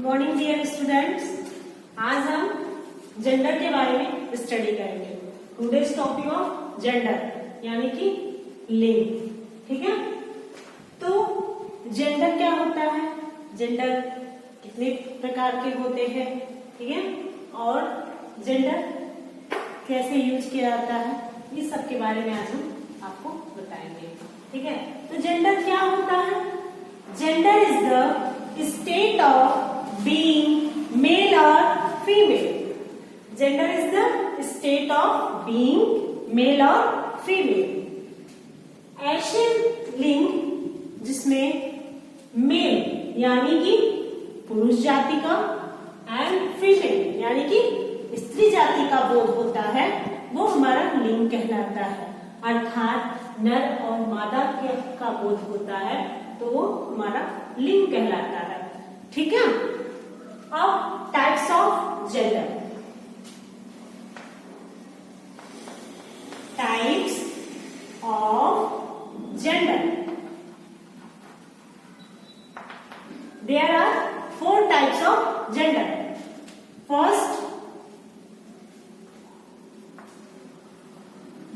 Morning dear students. आज हम gender के बारे में स्टडी करेंगे। टुडेज टॉपिक ऑफ जेंडर यानी कि लिंग। ठीक है, तो जेंडर क्या होता है, जेंडर कितने प्रकार के होते हैं, ठीक है, और जेंडर कैसे यूज किया जाता है, इस सब के बारे में आज हम आपको बताएंगे। ठीक है, तो जेंडर क्या होता है? Gender is the state of being male और female. Gender is the state of being male और फीमेल। ऐसे लिंग जिसमें मेल यानी कि पुरुष जाति का एंड फीमेल यानी कि स्त्री जाति का बोध होता है, वो हमारा लिंग कहलाता है। अर्थात नर और मादा का बोध होता है तो वो हमारा लिंग कहलाता है। ठीक है, अब types of gender. Types of gender, there are 4 types of gender. First,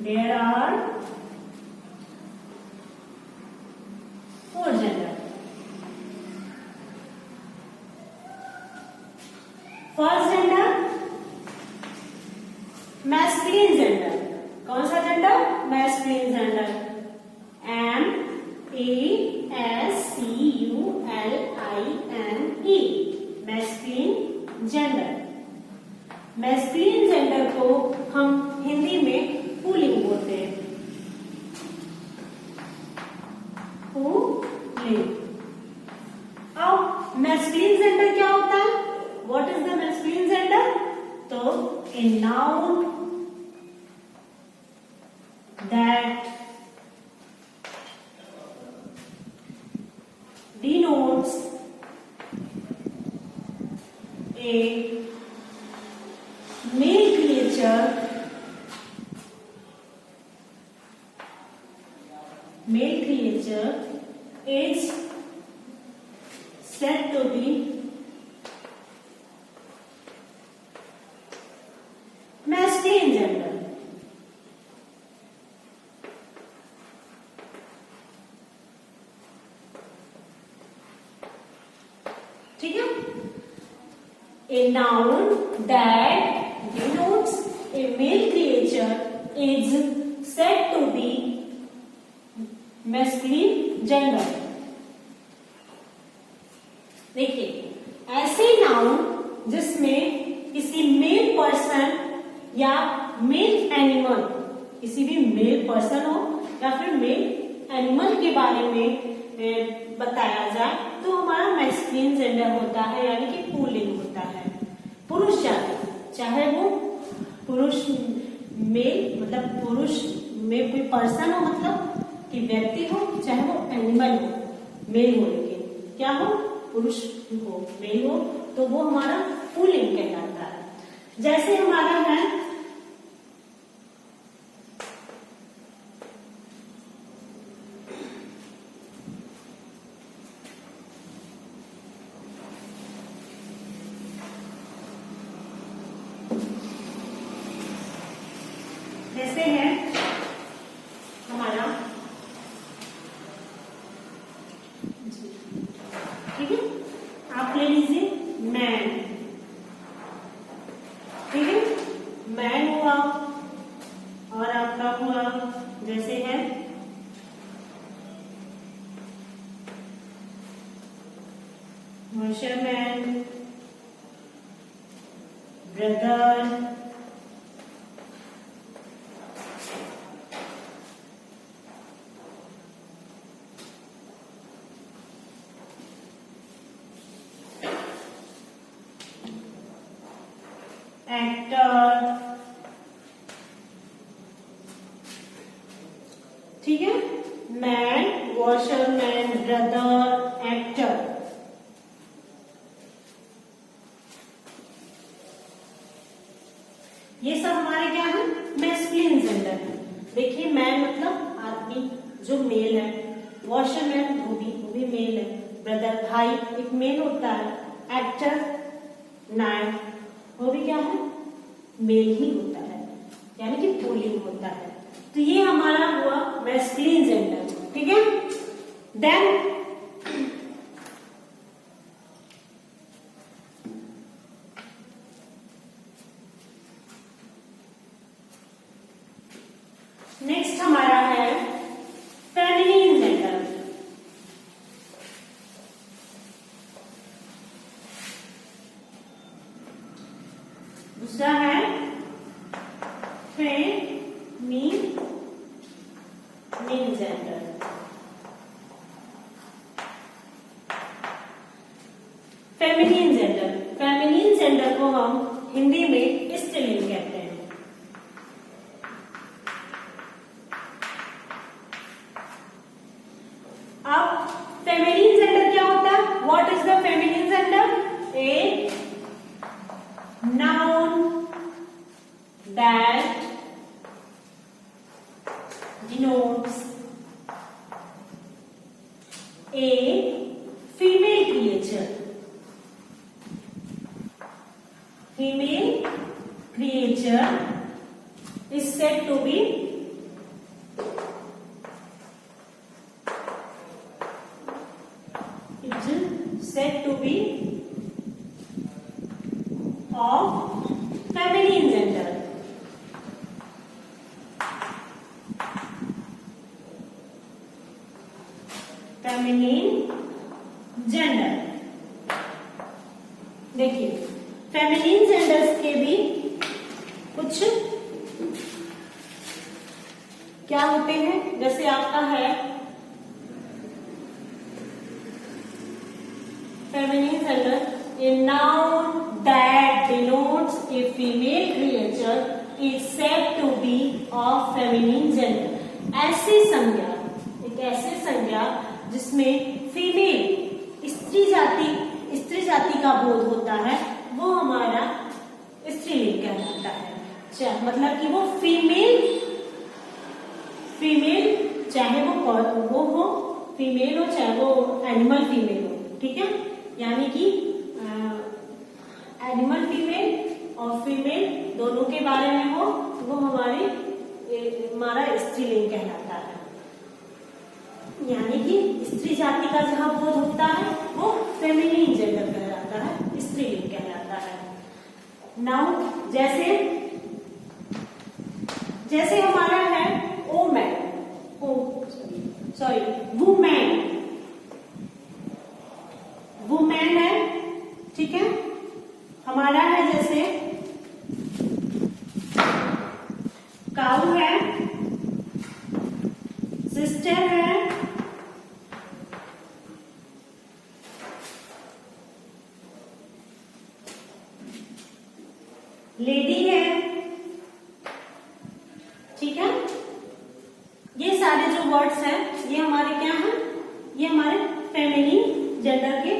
there are 4 gender. First gender, masculine gender. कौन सा gender? masculine gender. masculine, masculine gender. masculine gender को हम हिंदी में पुल्लिंग बोलते हैं। पुल्लिंग। अब masculine gender क्या होता है? What is the masculine gender? तो a noun that denotes a male creature is said to be masculine gender. ठीक है, a noun that denotes a male creature is said to be masculine gender. देखिए, ऐसे noun जिसमें किसी male person या mail animal, किसी भी male person हो या फिर मेल एनिमल के बारे में बताया जाए तो हमारा मैस्कुलिन जेंडर होता है, यानी कि पुल्लिंग होता है। पुरुष जाति, चाहे वो पुरुष मेल मतलब पुरुष में कोई पर्सन हो, मतलब कि व्यक्ति हो, चाहे वो एनिमल हो, मेल हो, लेकिन क्या हो, पुरुष हो, मेल हो, तो वो हमारा पुल्लिंग कहलाता है। जैसे हमारा है जैसे है हमारा, ठीक है, आप ले लीजिए मैन। ठीक है, मैन हुआ और आपका हुआ जैसे है वॉशरमैन, ब्रदर, एक्टर। ठीक है, मैन, वॉशरमैन, ब्रदर, एक्टर। ये सब हमारे क्या है? मैस्कुलिन जेंडर है। देखिए, मैन मतलब आदमी जो मेल है, वॉशरमैन वो भी मेल है, ब्रदर भाई एक मेल होता है, एक्टर, नायक, वो भी क्या है, मेल ही होता है, यानी कि पुल्लिंग होता है। तो ये हमारा हुआ मैस्कुलिन जेंडर, ठीक है। देन नेक्स्ट हमारा है फेमिनिन जेंडर। दूसरा है feminine gender. Feminine gender, feminine gender को हम हिंदी में स्त्रीलिंग कहते हैं। अब फेमिनिन जेंडर क्या होता है? What is the feminine gender? A noun that denotes a female creature. Female creature is said to be of feminine gender. Feminine gender, देखिए फेमिनिन जेंडर्स के भी कुछ क्या होते हैं, जैसे आपका है feminine gender, a noun that denotes a female creature is said to be of feminine gender. ऐसी संज्ञा, एक ऐसी संज्ञा जिसमें फीमेल स्त्री जाति का बोध होता है, वो हमारा स्त्रीलिंग कहलाता है। मतलब कि वो फीमेल चाहे वो हो फीमेल हो, चाहे वो एनिमल फीमेल हो, ठीक है। यानी कि एनिमल फीमेल और फीमेल दोनों के बारे में हो, वो हमारा स्त्रीलिंग कहलाता है। यानी कि स्त्री जाति का जहां बोध होता है वो फेमिनिन जेंडर कहलाता है, स्त्रीलिंग कहलाता है। नाउ जैसे हमारा है वुमेन है, ठीक है। हमारा है जैसे काऊ है, सिस्टर है, लेडी है, ठीक है। ये सारे जो वर्ड्स हैं ये हमारे क्या हैं, ये हमारे फेमिनिन जेंडर के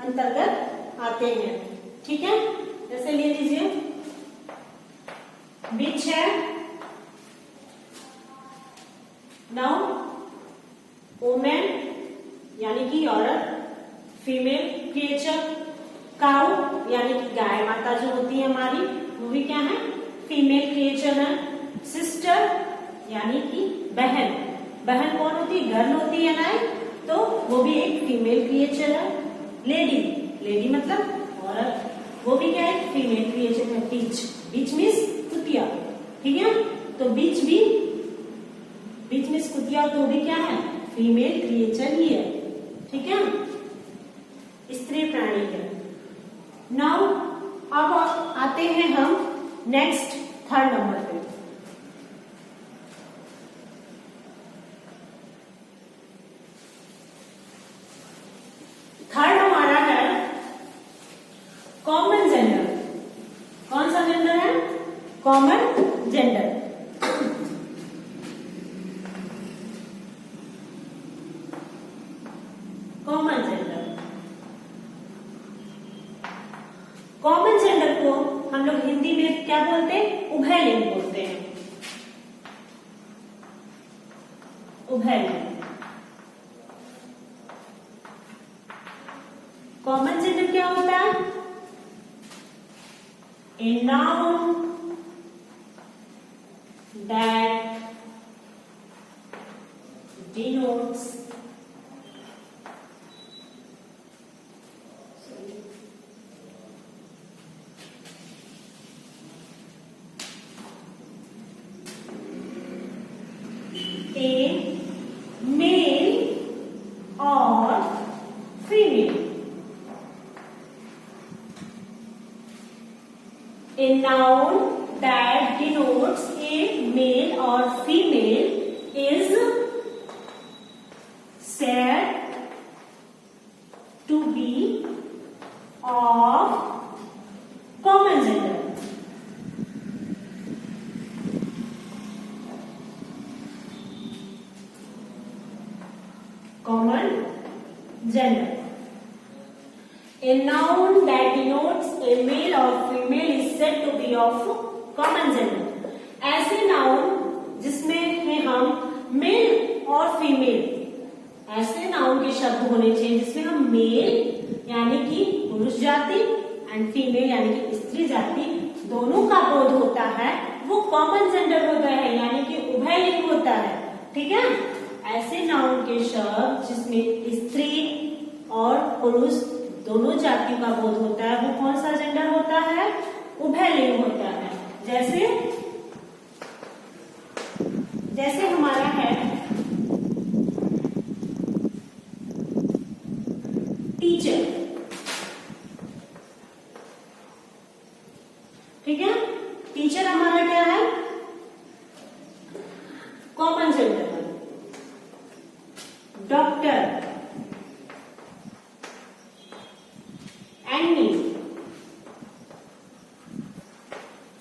अंतर्गत आते हैं, ठीक है। जैसे ले लीजिए बिच है, नाउ वुमेन यानी कि औरत, फीमेल क्रिएचर, काउ यानी कि गाय माता जो होती है हमारी, वो भी क्या है, फीमेल क्रिएचर है। सिस्टर यानी कि बहन कौन होती है, गर्ल होती है ना, तो वो भी एक फीमेल क्रिएचर है। लेडी मतलब औरत, वो भी क्या है, फीमेल क्रिएचर है। बीच मीन्स कुतिया, ठीक है। तो बीच मीन्स कुतिया, तो भी क्या है, फीमेल क्रिएचर ही है, ठीक है, स्त्री प्राणी है। नाउ अब आते हैं हम नेक्स्ट थर्ड नंबर पे। थर्ड हमारा है कॉमन जेंडर। कौन सा जेंडर है, कॉमन जेंडर। कॉमन जेंडर को हम लोग हिंदी में क्या बोलते हैं, उभयलिंग बोलते हैं। उभयलिंग। कॉमन जेंडर क्या होता है, A noun that denotes a male or female. A noun that denotes a male or female is said to be of common gender. Common gender. A noun that denotes a male or female is said to be of common gender. ऐसे noun जिसमें हम mail और female, ऐसे noun के शब्द होने चाहिए जिसमें हम मेल यानी कि पुरुष जाति एंड फीमेल यानी कि स्त्री जाति दोनों का बोध होता है, वो कॉमन जेंडर होता है यानी कि उभयलिंग होता है। ठीक है, ऐसे नाउन के शब्द जिसमें स्त्री और पुरुष दोनों जातियों का बोध होता है, वो कौन सा जेंडर होता है? उभयलिंग होता है। जैसे हमारा है टीचर। ठीक है, टीचर हमारा क्या है? कॉमन जेंडर है। Doctor, any,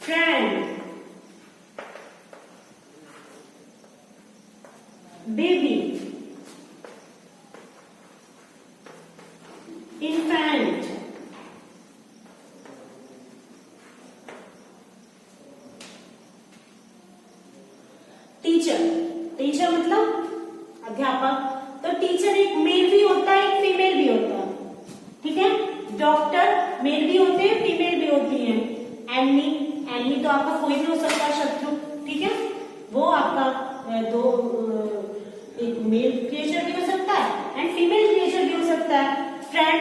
friend, baby, infant, teacher. Teacher मतलब अध्यापक। तो टीचर एक मेल भी होता है, एक फीमेल भी होता है। ठीक है, डॉक्टर मेल भी होते हैं, फीमेल भी होती है। एनी, एनी तो आपका कोई भी हो सकता है, शत्रु। ठीक है, वो आपका एक मेल क्रिएचर भी हो सकता है एंड फीमेल क्रिएचर भी हो सकता है। फ्रेंड,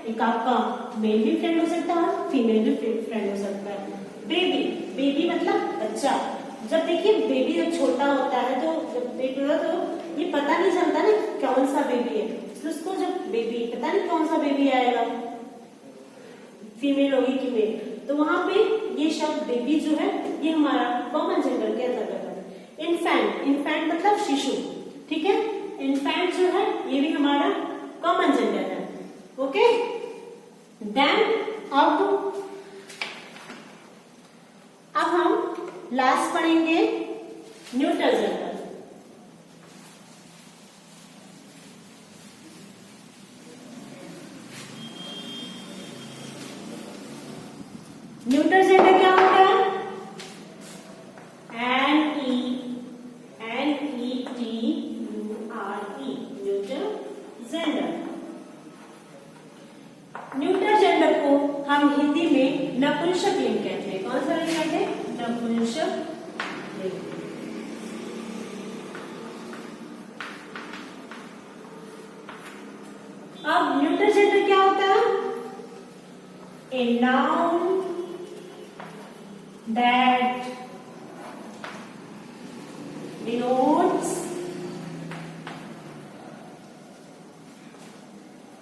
एक आपका मेल भी फ्रेंड हो सकता है और फीमेल भी फ्रेंड हो सकता है। बेबी, बेबी मतलब बच्चा। जब देखिए बेबी जब छोटा होता है तो जब बेबी होता तो ये पता नहीं चलता ना कौन सा बेबी है, इसलिए उसको जब बेबी पता नहीं कौन सा बेबी आएगा, फीमेल होगी कि मेल, तो वहां पे ये शब्द बेबी जो है ये हमारा कॉमन जेंडर के अंतर्गत है। इन्फेंट, इन्फेंट मतलब शिशु। ठीक है, इन्फेंट जो है ये भी हमारा कॉमन जेंडर है। ओके, देन अब हम लास्ट पढ़ेंगे न्यूट्रल जेंडर। न्यूट्रल जेंडर क्या होता है? NETURE, neutral gender. Neutral gender को हम हिंदी में नपुंसक लिंग कहते हैं। कौन सा लिंग कहते हैं? नपुंसक लिंग। अब न्यूट्रल जेंडर क्या होता है? A noun that denotes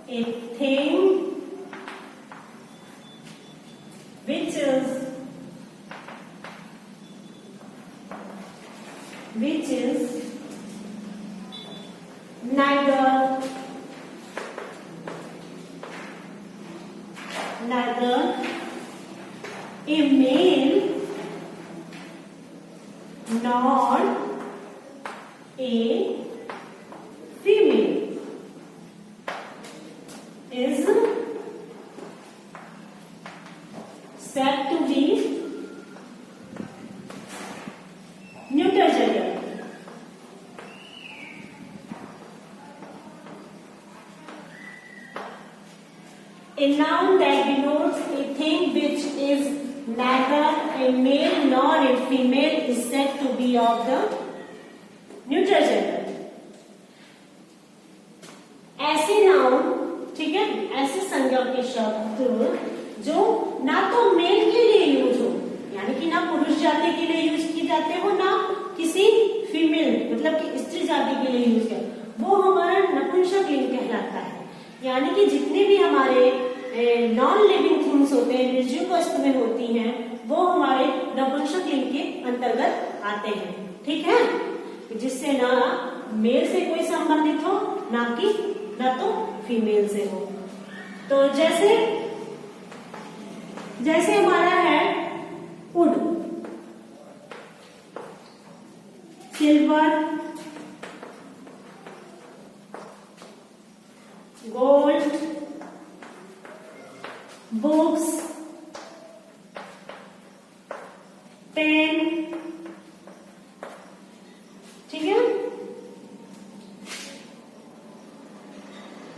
a thing which is neither a male nor a female, is said to be neutral gender. A noun that denotes a thing which is neither a male nor a female is said to be of the neutral gender. ऐसे noun, ठीक है, ऐसे संज्ञा के शब्द जो ना तो मेल के लिए यूज हो, यानी कि ना पुरुष जाति के लिए यूज किए जाते हो, ना किसी फीमेल मतलब कि स्त्री जाति के लिए यूज किया, वो हमारा नपुंसक लिंग कहलाता है। यानी कि जितने भी हमारे नॉन लिविंग थिंग्स होते हैं, निर्जीव वस्तु में होती हैं, वो हमारे नपुंसक लिंग के अंतर्गत आते हैं। ठीक है, जिससे ना मेल से कोई संबंधित हो, ना तो फीमेल से हो। तो जैसे हमारा है wood, silver, gold, books, pen, ठीक है,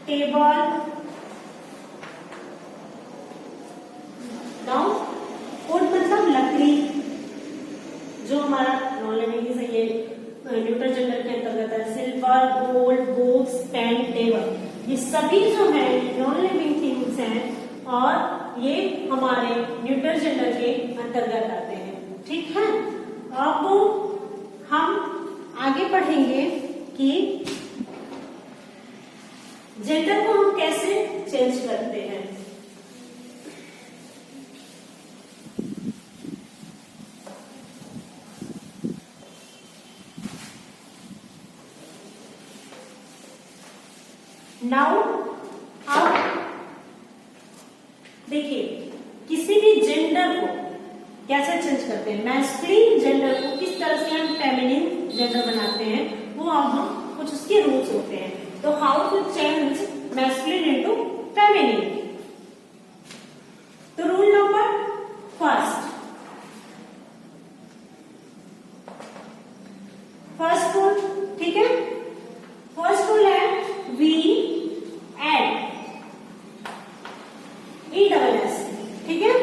टेबल, नाउ वुड मतलब लकड़ी, जो हमारा नॉन लिविंग है, ये न्यूट्रल जेंडर के अंतर्गत है। Silver, gold, books, pen, table, ये सभी जो है नॉन लिविंग थिंग्स हैं और ये हमारे न्यूट्रल जेंडर के अंतर्गत आते हैं। ठीक है, अब हम आगे पढ़ेंगे कि जेंडर को हम कैसे चेंज करते हैं। नाउ अब देखिए, किसी भी जेंडर को कैसे चेंज करते हैं, मैस्कुलिन जेंडर को किस तरह से हम फेमिनिन जेंडर बनाते हैं, वो अब हम कुछ उसके रूल्स होते हैं। तो how to change masculine into feminine. तो रूल नंबर फर्स्ट रूल, ठीक है, फर्स्ट रूल है वी एड ESS, ठीक है।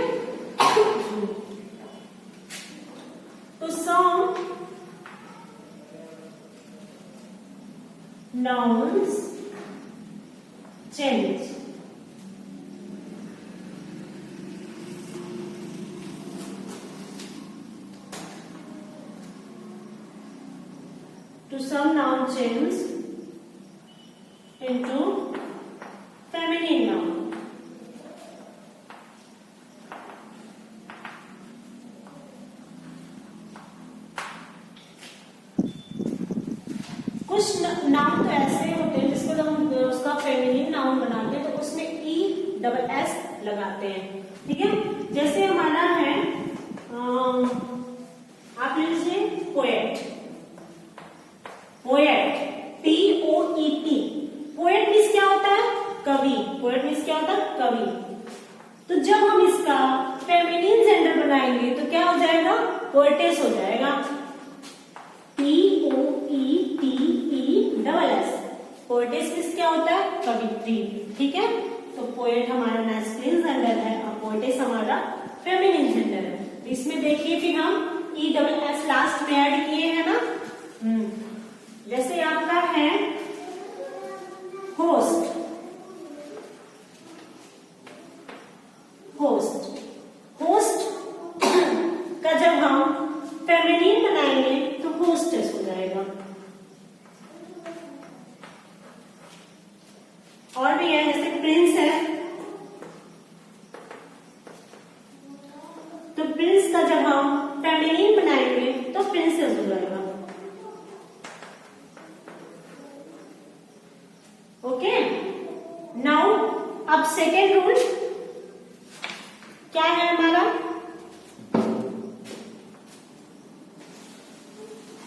तो some nouns change to some noun change into feminine noun। कुछ नाउन तो ऐसे होते हैं जिसको जब हम उसका फेमिनिन नाउन बनाते हैं तो उसमें ESS लगाते हैं। ठीक है, जैसे हमारा है आप ले लीजिए पोएट, POET, पोएट मीन्स क्या होता है, कवि। पोएट मीन्स क्या होता है, कवि। तो जब हम इसका फेमिनिन जेंडर बनाएंगे तो क्या हो जाएगा, पोएटेस हो जाएगा, POETESS। पोएटेस मीन्स क्या होता है, कवित्री। ठीक है, तो पोएट हमारा मैस्कुलिन जेंडर है और पोएटेस हमारा फेमिनिन जेंडर है। इसमें देखिए फिर हम ESS लास्ट में ऐड किए हैं ना। जैसे आपका है होस्ट, का जब हम फेमिनिन बनाएंगे तो होस्टेस हो जाएगा। और भी है, जैसे प्रिंस है, तो प्रिंस का जब हम फेमिनिन बनाएंगे तो प्रिंसेस हो जाएगा। ओके, नाउ अब सेकेंड रूल क्या है हमारा,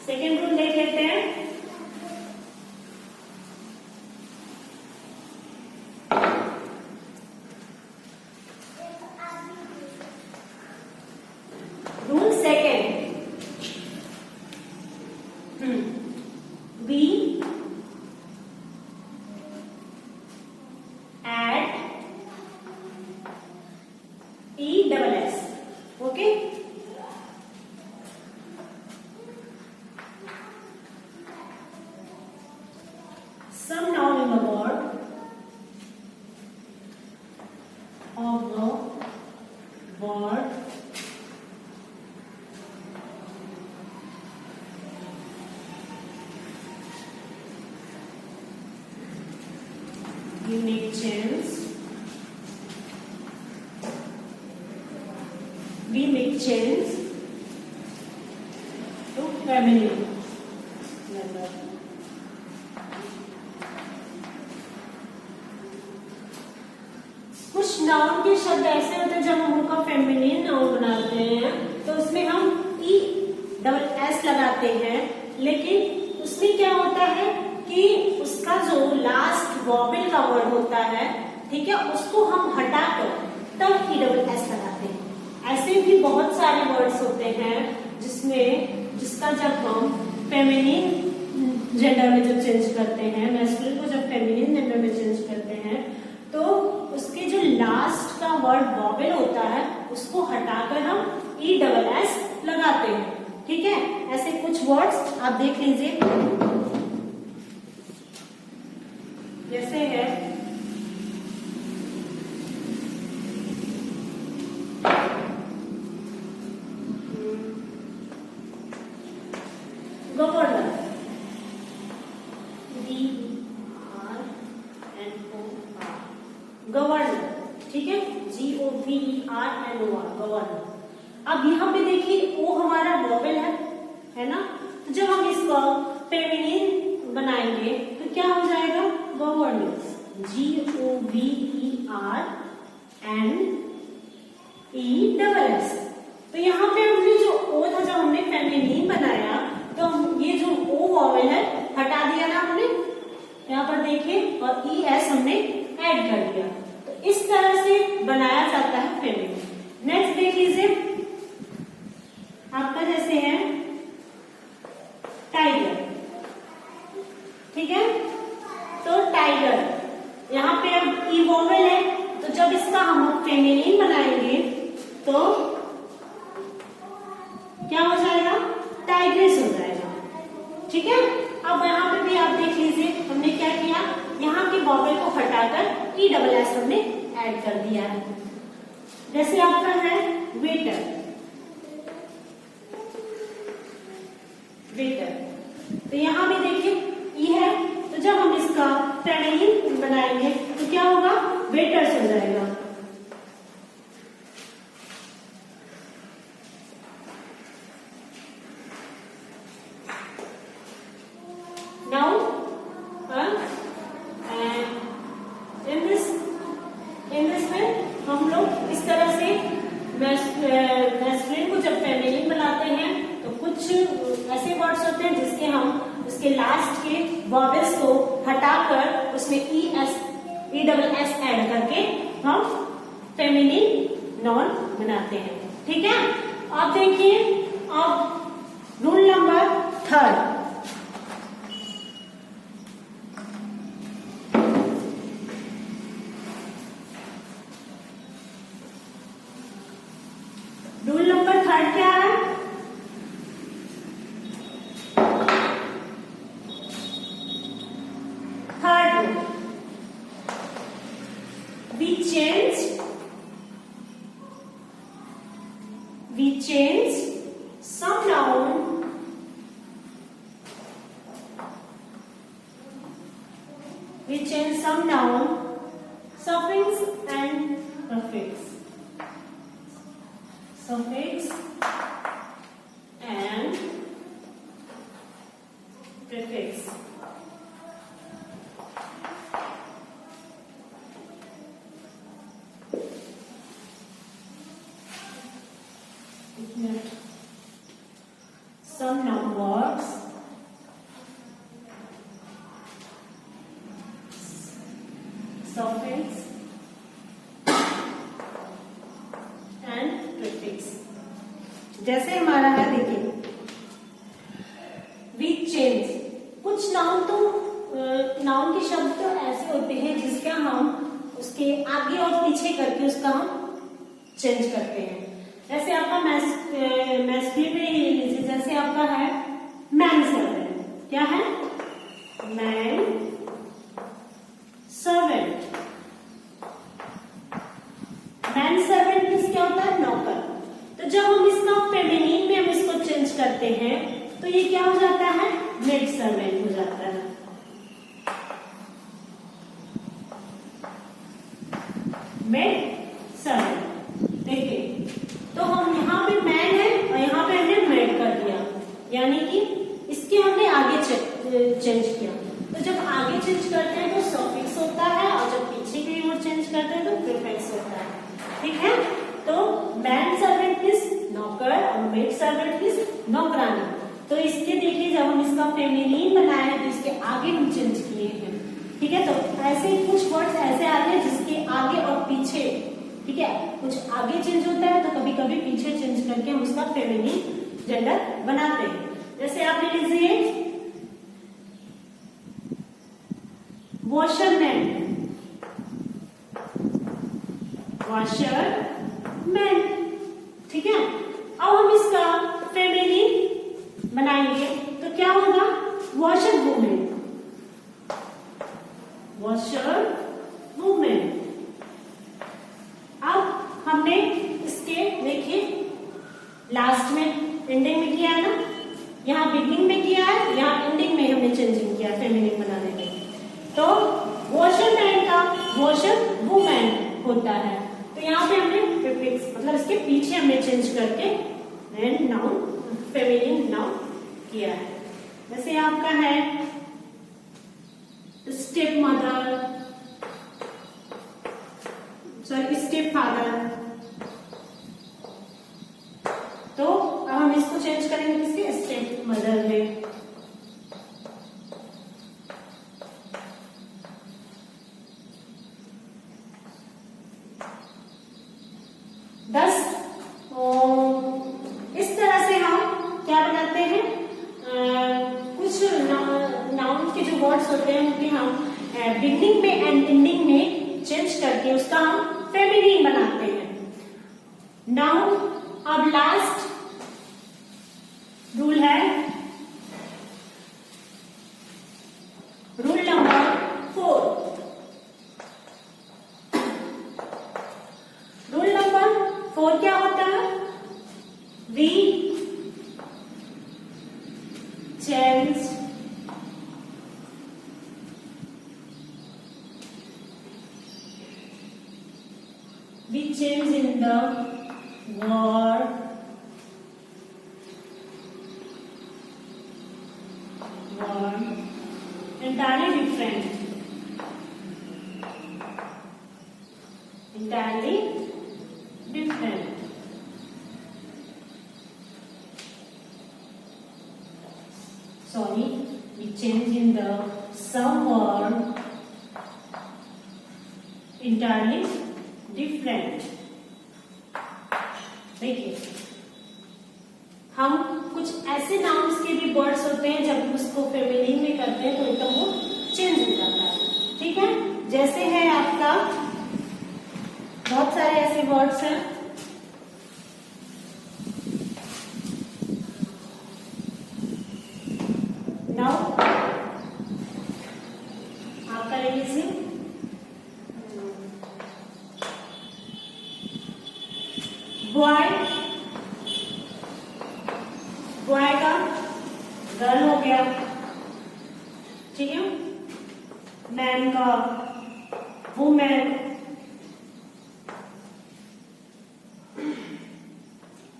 सेकेंड रूल देख लेते हैं। Rule second, we add ESS। Okay, word we make change to feminine member. कुछ नाउन के शब्द ऐसे होते हैं जब हम उनका फेमिनिन नाउन बनाते हैं तो उसमें हम ई डबल एस लगाते हैं, लेकिन उसमें क्या होता है कि उसका जो लास्ट वॉवेल का वर्ड होता है, ठीक है, उसको हम हटाकर तब ई डबल एस लगाते हैं। ऐसे भी बहुत सारे वर्ड्स होते हैं जिसका जब हम फेमिनिन जेंडर में जब चेंज करते हैं, मैस्कुलिन को जब फेमिनिन जेंडर में चेंज करते हैं, तो उसके जो लास्ट का वर्ड वॉवेल होता है उसको हटाकर हम ई डबल एस लगाते हैं, ठीक है। ऐसे कुछ वर्ड्स आप देख लीजिए, जैसे है गवर्नर, गवर्नर, ठीक है, GOVERNOR, गवर्नर। अब यहाँ पे देखिए ओ हमारा वॉवेल है ना, तो जब हम इसको फेमिनिन बनाएंगे तो क्या हो जाएगा, गवर्नेंस, GOVERNESS। तो यहाँ पे हमने जो ओ था, जब हमने फेमिनिन बनाया तो हम ये जो ओ वॉवेल है हटा दिया ना हमने, यहाँ पर देखिए, और ES हमने ऐड कर दिया। तो इस तरह से बनाया जाता है फेमिनिन। नेक्स्ट देख लीजिए, आपका जैसे है टाइगर, ठीक है, तो टाइगर यहाँ पे अब ई वॉवेल है, तो जब इसका हम फेमिनिन बनाएंगे तो क्या हो जाएगा, टाइग्रेस हो जाएगा, ठीक है। अब यहाँ पे भी आप देख लीजिए हमने क्या किया, यहाँ के वॉवेल को हटाकर ई डबल एस हमने ऐड कर दिया है। जैसे आपका है वेटर, तो यहाँ भी देखिए ई है, तो जब हम इसका फेमिनिन बनाएंगे तो क्या होगा, वेटर्स हो जाएगा। Now, in this way हम लोग इस तरह से मैस्कुलिन को जब फेमिनिन बनाते हैं तो कुछ ऐसे वर्ड्स होते हैं जिसके हम उसके लास्ट के वॉवेल्स को हटाकर उसमें ई डबल एस ऐड करके हम फेमिनिन नाउन बनाते हैं, ठीक है। अब देखिए, अब रूल नंबर 3, रूल नंबर 3 क्या है, third rule, we change some noun suffix and prefix, suffix and prefix। Some noun words suffix and prefix। जैसे हमारा है, देखिए, we change, कुछ नाउन तो नाउन के शब्द तो ऐसे होते हैं जिसका हम उसके आगे और पीछे करके उसका हम चेंज करते हैं। जैसे आपका मैस्कुलिन में ही लीजिए, जैसे आपका है मैन सर्वेंट, क्या है, man servant. Man servant means क्या होता है, तो जब हम इसका फेमिनिन में हम इसको चेंज करते हैं तो ये क्या हो जाता है, मेड सर्वेंट हो जाता है। Maid servant. देखिए तो हम यहाँ पे मैन है और यहाँ पे हमने मेड कर दिया, यानी कि इसके हमने आगे चेंज किया। तो जब आगे चेंज करते हैं तो सफिक्स होता है और जब पीछे की ओर चेंज करते हैं तो प्रीफिक्स होता है। ठीक है, तो मैन सर्वेंट इज नौकर और मेड सर्वेंट इज नौकरानी। तो इसके देखिए जब हम इसका फेमिनिन बनाया है तो इसके आगे हम चेंज किए हैं। ठीक है, तो ऐसे कुछ वर्ड्स ऐसे आते हैं जिसके आगे और पीछे, ठीक है, कुछ आगे चेंज होता है तो कभी कभी पीछे चेंज करके हम उसका फेमिनिन जेंडर बनाते हैं। जैसे आप ले लीजिए वॉशरमैन, वॉशरमैन। ठीक है, अब हम इसका फेमिनिन बनाएंगे तो क्या होगा, वॉशर वुमेन, वॉशर वुमेन। अब हमने इसके देखिए लास्ट में एंडिंग में किया है ना, यहाँ बिगनिंग में किया है, यहाँ एंडिंग में हमने चेंजिंग किया फेमिनिन बनाने में। तो वॉशरमैन का वॉशर वुमेन होता है, तो यहाँ पे हमने प्रीफिक्स मतलब इसके पीछे हमने चेंज करके एंड नाउन फेमिनिन नाउन किया है। जैसे आपका है step mother, sorry step father, तो अब हम इसको चेंज करेंगे किसके, स्टेप मदर में। इस तरह से हम क्या बनाते हैं, कुछ नाउन के जो वर्ड्स होते हैं उनके हम बिगनिंग में एंड एंडिंग में चेंज करके उसका हम फेमिनिन बनाते हैं नाउन। अब लास्ट रूल है, रूल नंबर 4। रूल नंबर 4 क्या होता है, we change in the word entirely different, entirely different. Sorry, we change in the some word entirely different. देखिए हम कुछ ऐसे नाउन्स के भी वर्ड्स होते हैं जब उसको फेमिनिन में करते हैं तो एकदम वो चेंज हो जाता है। ठीक है, जैसे है आपका बहुत सारे ऐसे वर्ड्स हैं, नाउ आपका ले लीजिए बॉय, बॉय का गर्ल हो गया, ठीक है, मैन का वुमेन,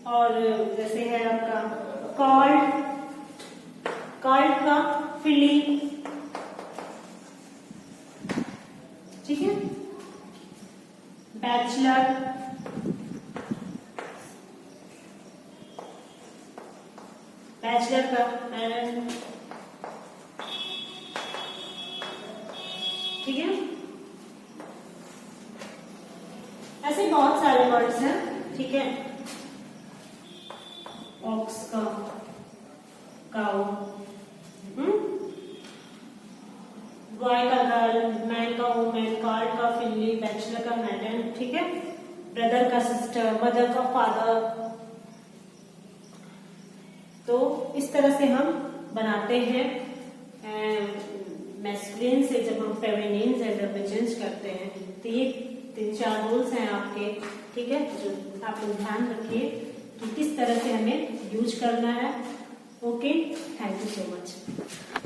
और जैसे है आपका कॉल्ड, कॉल्ड का फिली, ठीक है, बैचलर, बैचलर का पैरेंट, ठीक है, ऐसे बहुत सारे वर्ड्स हैं। ठीक है, ऑक्स का काउ, बॉय का गर्ल, मैन का वुमेन, कॉल्ड का फिल्ली, बैचलर का मैडम, ठीक है, ब्रदर का सिस्टर, मदर का फादर। तो इस तरह से हम बनाते हैं मैस्कुलिन से जब हम फेमिनिन जेंडर में चेंज करते हैं। तो ये 3-4 रूल्स हैं आपके, ठीक है, जो आप लोग ध्यान रखिए। कि किस तरह से हमें यूज करना है। Okay, thank you so much.